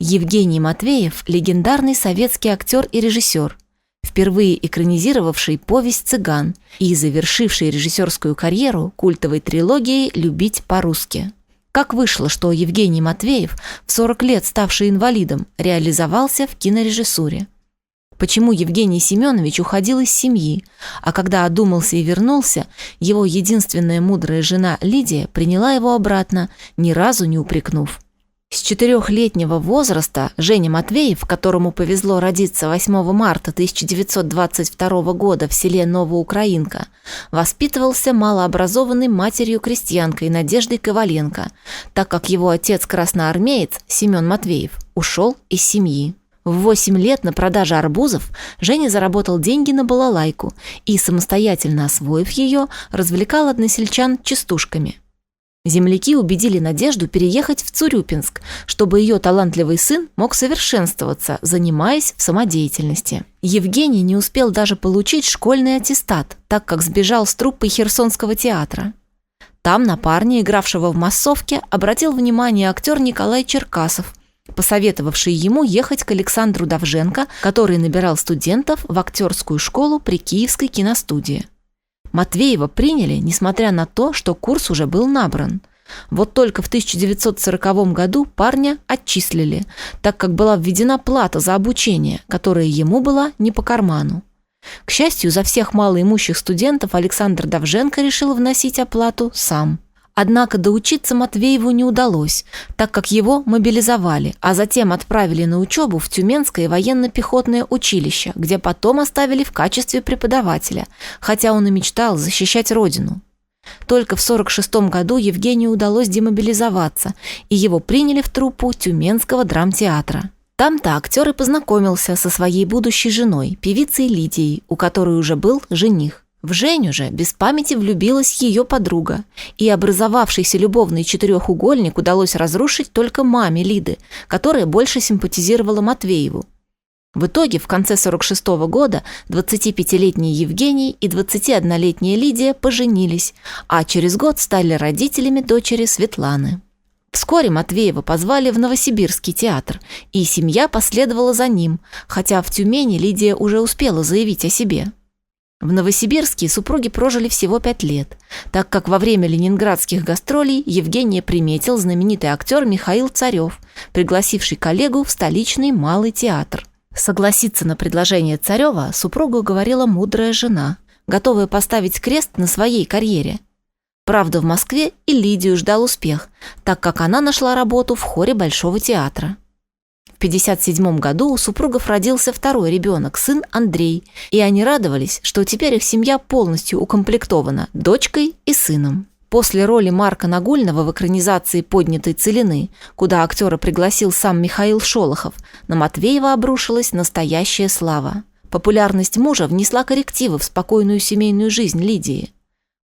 Евгений Матвеев – легендарный советский актер и режиссер, впервые экранизировавший повесть «Цыган» и завершивший режиссерскую карьеру культовой трилогией «Любить по-русски». Как вышло, что Евгений Матвеев, в 40 лет ставший инвалидом, реализовался в кинорежиссуре? Почему Евгений Семенович уходил из семьи, а когда одумался и вернулся, его единственная мудрая жена Лидия приняла его обратно, ни разу не упрекнув? С 4-летнего возраста Женя Матвеев, которому повезло родиться 8 марта 1922 года в селе Новоукраинка, воспитывался малообразованной матерью-крестьянкой Надеждой Коваленко, так как его отец-красноармеец Семен Матвеев ушел из семьи. В 8 лет на продаже арбузов Женя заработал деньги на балалайку и, самостоятельно освоив ее, развлекал односельчан частушками. Земляки убедили Надежду переехать в Цурюпинск, чтобы ее талантливый сын мог совершенствоваться, занимаясь в самодеятельности. Евгений не успел даже получить школьный аттестат, так как сбежал с труппой Херсонского театра. Там на парня, игравшего в массовке, обратил внимание актер Николай Черкасов, посоветовавший ему ехать к Александру Довженко, который набирал студентов в актерскую школу при Киевской киностудии. Матвеева приняли, несмотря на то, что курс уже был набран. Вот только в 1940 году парня отчислили, так как была введена плата за обучение, которая ему была не по карману. К счастью, за всех малоимущих студентов Александр Довженко решил вносить оплату сам. Однако доучиться Матвееву не удалось, так как его мобилизовали, а затем отправили на учебу в Тюменское военно-пехотное училище, где потом оставили в качестве преподавателя, хотя он и мечтал защищать родину. Только в 1946 году Евгению удалось демобилизоваться, и его приняли в труппу Тюменского драмтеатра. Там-то актер и познакомился со своей будущей женой, певицей Лидией, у которой уже был жених. В Женю же без памяти влюбилась ее подруга, и образовавшийся любовный четырехугольник удалось разрушить только маме Лиды, которая больше симпатизировала Матвееву. В итоге в конце 1946 года 25-летний Евгений и 21-летняя Лидия поженились, а через год стали родителями дочери Светланы. Вскоре Матвеева позвали в Новосибирский театр, и семья последовала за ним, хотя в Тюмени Лидия уже успела заявить о себе. В Новосибирске супруги прожили всего 5 лет, так как во время ленинградских гастролей Евгения приметил знаменитый актер Михаил Царев, пригласивший коллегу в столичный Малый театр. Согласиться на предложение Царева супругу уговорила мудрая жена, готовая поставить крест на своей карьере. Правда, в Москве и Лидию ждал успех, так как она нашла работу в хоре Большого театра. В 1957 году у супругов родился второй ребенок, сын Андрей, и они радовались, что теперь их семья полностью укомплектована дочкой и сыном. После роли Марка Нагульного в экранизации «Поднятой целины», куда актера пригласил сам Михаил Шолохов, на Матвеева обрушилась настоящая слава. Популярность мужа внесла коррективы в спокойную семейную жизнь Лидии.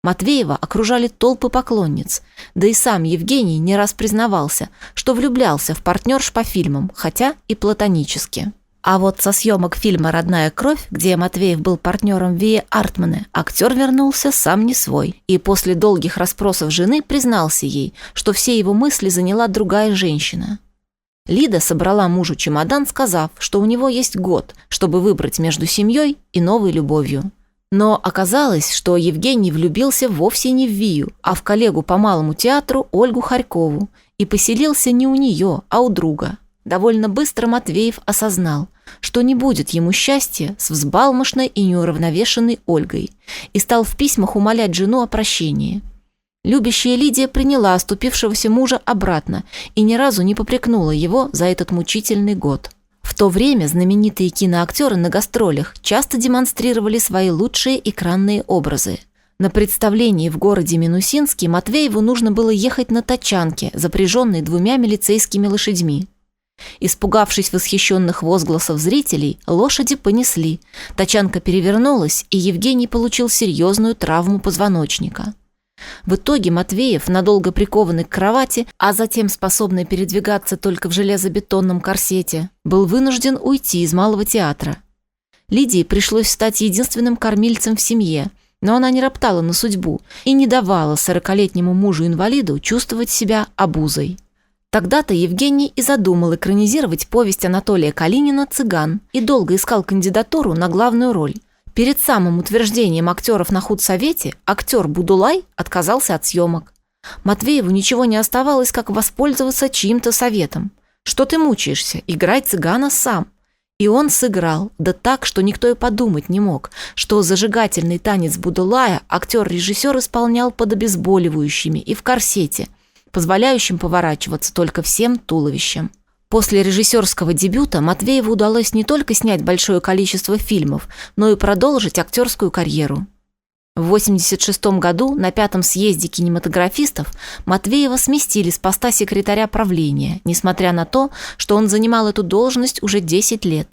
Матвеева окружали толпы поклонниц, да и сам Евгений не раз признавался, что влюблялся в партнерш по фильмам, хотя и платонически. А вот со съемок фильма «Родная кровь», где Матвеев был партнером Вии Артмане, актер вернулся сам не свой, и после долгих расспросов жены признался ей, что все его мысли заняла другая женщина. Лида собрала мужу чемодан, сказав, что у него есть год, чтобы выбрать между семьей и новой любовью. Но оказалось, что Евгений влюбился вовсе не в Вию, а в коллегу по Малому театру Ольгу Харькову, и поселился не у нее, а у друга. Довольно быстро Матвеев осознал, что не будет ему счастья с взбалмошной и неуравновешенной Ольгой, и стал в письмах умолять жену о прощении. Любящая Лидия приняла оступившегося мужа обратно и ни разу не попрекнула его за этот мучительный год. В то время знаменитые киноактеры на гастролях часто демонстрировали свои лучшие экранные образы. На представлении в городе Минусинске Матвееву нужно было ехать на тачанке, запряженной 2 милицейскими лошадьми. Испугавшись восхищенных возгласов зрителей, лошади понесли, тачанка перевернулась, и Евгений получил серьезную травму позвоночника. В итоге Матвеев, надолго прикованный к кровати, а затем способный передвигаться только в железобетонном корсете, был вынужден уйти из Малого театра. Лидии пришлось стать единственным кормильцем в семье, но она не роптала на судьбу и не давала 40-летнему мужу-инвалиду чувствовать себя обузой. Тогда-то Евгений и задумал экранизировать повесть Анатолия Калинина «Цыган» и долго искал кандидатуру на главную роль. Перед самым утверждением актеров на худсовете актер Будулай отказался от съемок. Матвееву ничего не оставалось, как воспользоваться чьим-то советом. «Что ты мучаешься? Играй цыгана сам». И он сыграл, да так, что никто и подумать не мог, что зажигательный танец Будулая актер-режиссер исполнял под обезболивающими и в корсете, позволяющим поворачиваться только всем туловищем. После режиссерского дебюта Матвееву удалось не только снять большое количество фильмов, но и продолжить актерскую карьеру. В 1986 году на 5-м съезде кинематографистов Матвеева сместили с поста секретаря правления, несмотря на то, что он занимал эту должность уже 10 лет.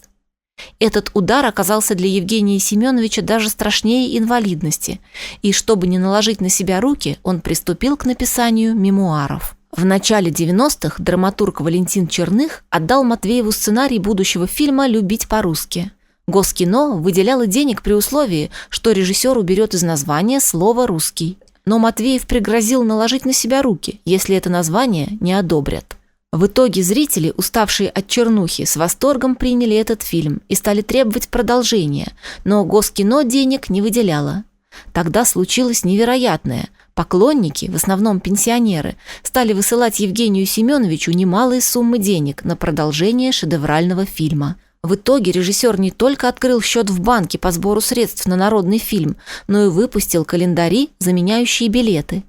Этот удар оказался для Евгения Семеновича даже страшнее инвалидности, и чтобы не наложить на себя руки, он приступил к написанию мемуаров. В начале 90-х драматург Валентин Черных отдал Матвееву сценарий будущего фильма «Любить по-русски». Госкино выделяло денег при условии, что режиссер уберет из названия слово «русский». Но Матвеев пригрозил наложить на себя руки, если это название не одобрят. В итоге зрители, уставшие от чернухи, с восторгом приняли этот фильм и стали требовать продолжения, но Госкино денег не выделяло. Тогда случилось невероятное. Поклонники, в основном пенсионеры, стали высылать Евгению Семеновичу немалые суммы денег на продолжение шедеврального фильма. В итоге режиссер не только открыл счет в банке по сбору средств на народный фильм, но и выпустил календари, заменяющие билеты.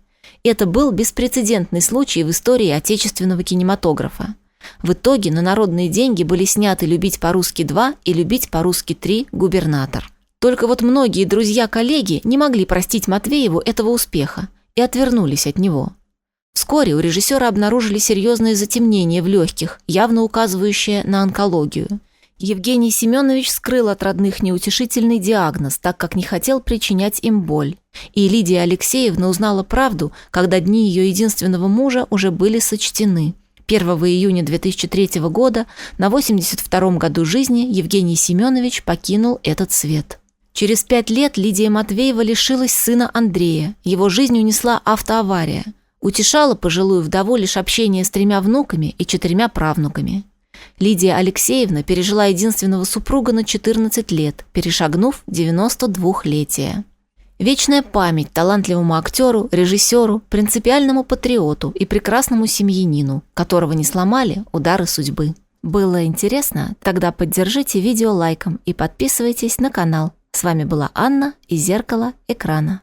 Это был беспрецедентный случай в истории отечественного кинематографа. В итоге на народные деньги были сняты «Любить по-русски 2» и «Любить по-русски 3. Губернатор». Только вот многие друзья-коллеги не могли простить Матвееву этого успеха и отвернулись от него. Вскоре у режиссера обнаружили серьезное затемнение в легких, явно указывающее на онкологию. Евгений Семенович скрыл от родных неутешительный диагноз, так как не хотел причинять им боль. И Лидия Алексеевна узнала правду, когда дни ее единственного мужа уже были сочтены. 1 июня 2003 года, на 82-м году жизни, Евгений Семенович покинул этот свет. Через 5 лет Лидия Матвеева лишилась сына Андрея. Его жизнь унесла автоавария. Утешала пожилую вдову лишь общение с 3 внуками и 4 правнуками. Лидия Алексеевна пережила единственного супруга на 14 лет, перешагнув 92-летие. Вечная память талантливому актеру, режиссеру, принципиальному патриоту и прекрасному семьянину, которого не сломали удары судьбы. Было интересно? Тогда поддержите видео лайком и подписывайтесь на канал. С вами была Анна из «Зеркала экрана».